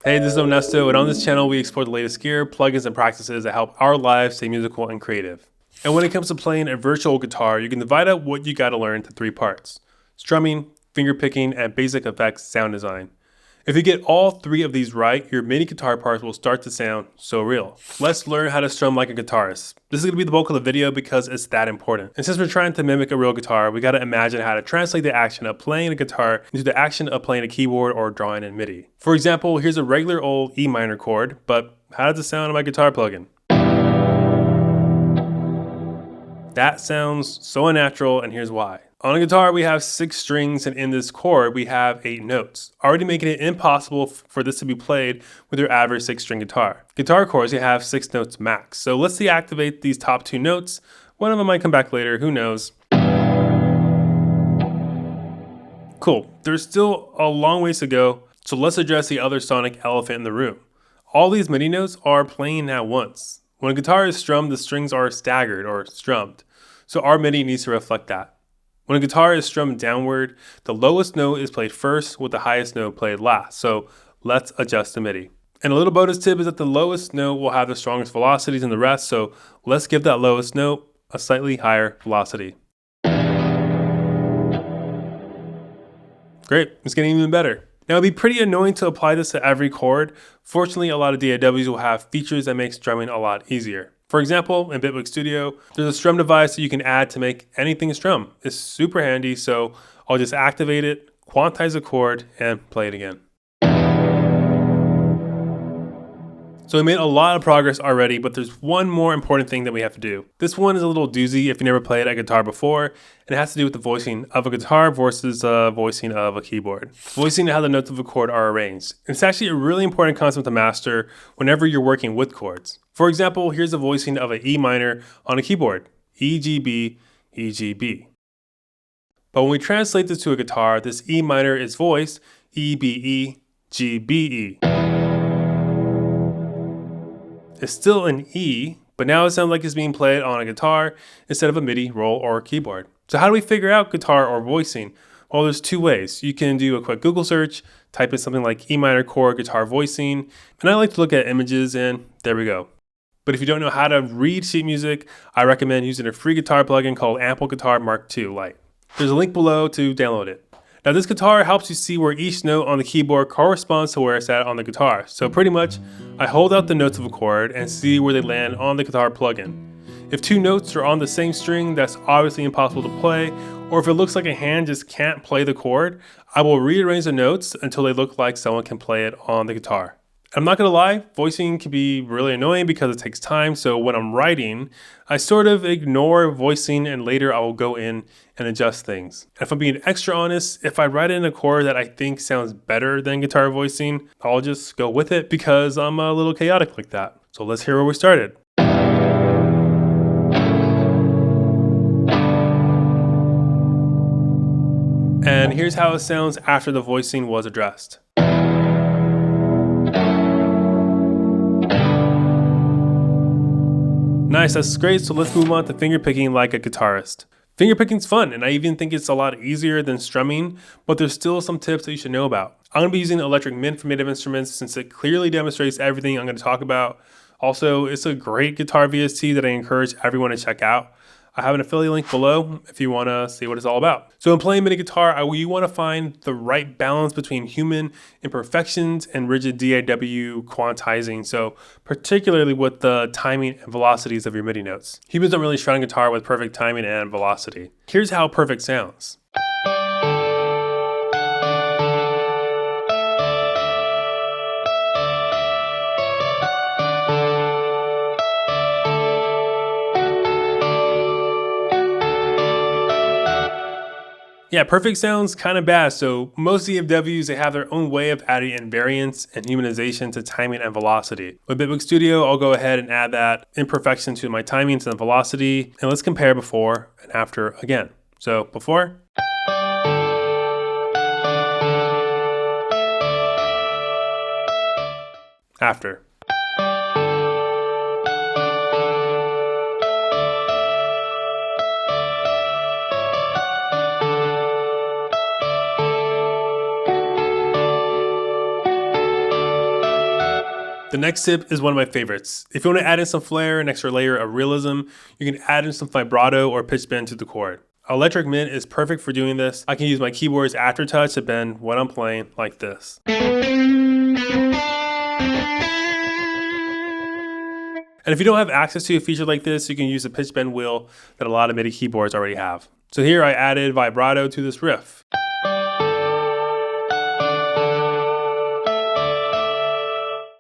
Hey, this is Onesto, and on this channel we explore the latest gear, plugins, and practices that help our lives stay musical and creative. And when it comes to playing a virtual guitar, you can divide up what you gotta learn into three parts: strumming, finger picking, and basic effects sound design. If you get all three of these right, your MIDI guitar parts will start to sound so real. Let's learn how to strum like a guitarist. This is going to be the bulk of the video because it's that important. And since we're trying to mimic a real guitar, we got to imagine how to translate the action of playing a guitar into the action of playing a keyboard or drawing in MIDI. For example, here's a regular old E minor chord, but how does it sound on my guitar plugin? That sounds so unnatural, and here's why. On a guitar, we have 6 strings, and in this chord, we have 8 notes, already making it impossible for this to be played with your average 6-string guitar. Guitar chords, you have 6 notes max. So let's deactivate these top 2 notes. One of them might come back later, who knows. Cool, there's still a long ways to go, so let's address the other sonic elephant in the room. All these MIDI notes are playing at once. When a guitar is strummed, the strings are staggered or strummed, so our MIDI needs to reflect that. When a guitar is strummed downward, the lowest note is played first with the highest note played last, so let's adjust the MIDI. And a little bonus tip is that the lowest note will have the strongest velocities than the rest, so let's give that lowest note a slightly higher velocity. Great, it's getting even better. Now it'd be pretty annoying to apply this to every chord. Fortunately, a lot of DAWs will have features that make strumming a lot easier. For example, in Bitwig Studio, there's a strum device that you can add to make anything strum. It's super handy, so I'll just activate it, quantize the chord, and play it again. So we made a lot of progress already, but there's one more important thing that we have to do. This one is a little doozy if you never played a guitar before, and it has to do with the voicing of a guitar versus voicing of a keyboard. Voicing how the notes of a chord are arranged. It's actually a really important concept to master whenever you're working with chords. For example, here's the voicing of an E minor on a keyboard: E, G, B, E, G, B. But when we translate this to a guitar, this E minor is voiced E, B, E, G, B, E. It's still an E, but now it sounds like it's being played on a guitar instead of a MIDI roll or keyboard. So how do we figure out guitar or voicing? Well, there's 2 ways. You can do a quick Google search, type in something like E minor chord guitar voicing, and I like to look at images, and there we go. But if you don't know how to read sheet music, I recommend using a free guitar plugin called Ample Guitar Mark II Lite. There's a link below to download it. Now this guitar helps you see where each note on the keyboard corresponds to where it's at on the guitar. So pretty much, I hold out the notes of a chord and see where they land on the guitar plugin. If 2 notes are on the same string, that's obviously impossible to play, or if it looks like a hand just can't play the chord, I will rearrange the notes until they look like someone can play it on the guitar. I'm not gonna lie, voicing can be really annoying because it takes time, so when I'm writing, I sort of ignore voicing and later I will go in and adjust things. And if I'm being extra honest, if I write in a chord that I think sounds better than guitar voicing, I'll just go with it because I'm a little chaotic like that. So let's hear where we started. And here's how it sounds after the voicing was addressed. Nice, that's great, so let's move on to finger picking like a guitarist. Finger picking's fun, and I even think it's a lot easier than strumming, but there's still some tips that you should know about. I'm going to be using Electric Mint from Native Instruments since it clearly demonstrates everything I'm going to talk about. Also, it's a great guitar VST that I encourage everyone to check out. I have an affiliate link below if you want to see what it's all about. So in playing MIDI guitar, you want to find the right balance between human imperfections and rigid DAW quantizing, so particularly with the timing and velocities of your MIDI notes. Humans don't really shred a guitar with perfect timing and velocity. Here's how perfect sounds. Yeah, perfect sounds kind of bad, so most DAWs, they have their own way of adding in variance and humanization to timing and velocity. With Bitwig Studio, I'll go ahead and add that imperfection to my timings and velocity, and let's compare before and after again. So before. After. The next tip is one of my favorites. If you want to add in some flair, an extra layer of realism, you can add in some vibrato or pitch bend to the chord. Electric Mint is perfect for doing this. I can use my keyboard's aftertouch to bend when I'm playing like this. And if you don't have access to a feature like this, you can use the pitch bend wheel that a lot of MIDI keyboards already have. So here I added vibrato to this riff.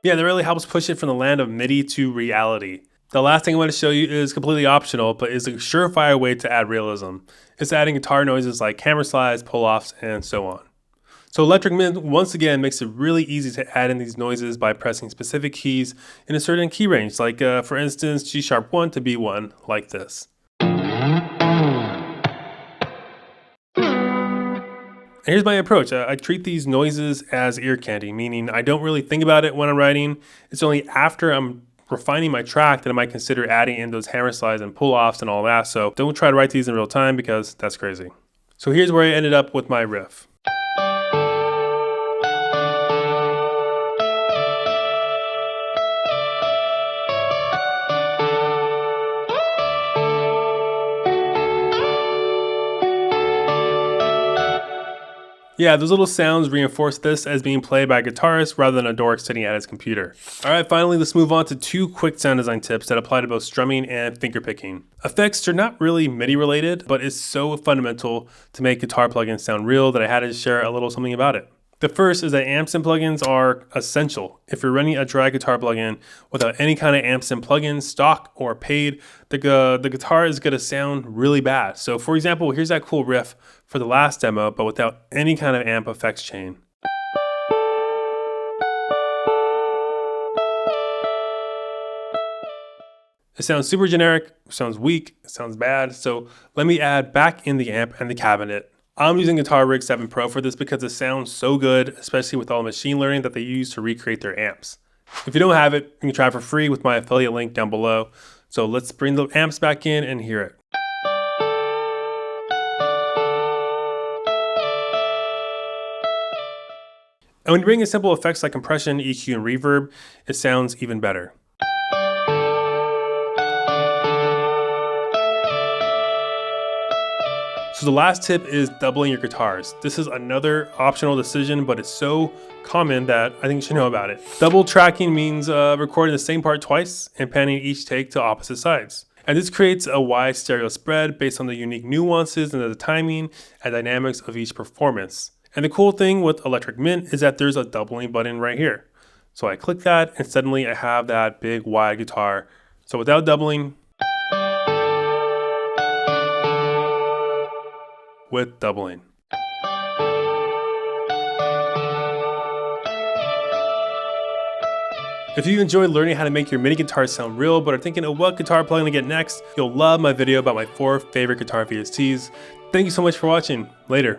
Yeah, that really helps push it from the land of MIDI to reality. The last thing I want to show you is completely optional, but is a surefire way to add realism. It's adding guitar noises like hammer slides, pull-offs, and so on. So Electric Mint once again makes it really easy to add in these noises by pressing specific keys in a certain key range, like for instance G#1 to B1, like this. And here's my approach. I treat these noises as ear candy, meaning I don't really think about it when I'm writing. It's only after I'm refining my track that I might consider adding in those hammer slides and pull-offs and all that. So don't try to write these in real time because that's crazy. So here's where I ended up with my riff. Yeah, those little sounds reinforce this as being played by a guitarist rather than a dork sitting at his computer. Alright, finally let's move on to 2 quick sound design tips that apply to both strumming and fingerpicking. Effects are not really MIDI related, but it's so fundamental to make guitar plugins sound real that I had to share a little something about it. The first is that amps and plugins are essential. If you're running a dry guitar plugin without any kind of amps and plugins, stock or paid, the guitar is going to sound really bad. So for example, here's that cool riff for the last demo, but without any kind of amp effects chain. It sounds super generic, sounds weak, sounds bad, so let me add back in the amp and the cabinet. I'm using Guitar Rig 7 Pro for this because it sounds so good, especially with all the machine learning that they use to recreate their amps. If you don't have it, you can try it for free with my affiliate link down below. So let's bring the amps back in and hear it. And when you bring in simple effects like compression, EQ, and reverb, it sounds even better. So the last tip is doubling your guitars. This is another optional decision, but it's so common that I think you should know about it. Double tracking means recording the same part twice and panning each take to opposite sides. And this creates a wide stereo spread based on the unique nuances and the timing and dynamics of each performance. And the cool thing with Electric Mint is that there's a doubling button right here. So I click that and suddenly I have that big wide guitar. So without doubling, with doubling. If you enjoyed learning how to make your MIDI guitar sound real but are thinking of what guitar plugin to get next, you'll love my video about my 4 favorite guitar VSTs. Thank you so much for watching. Later.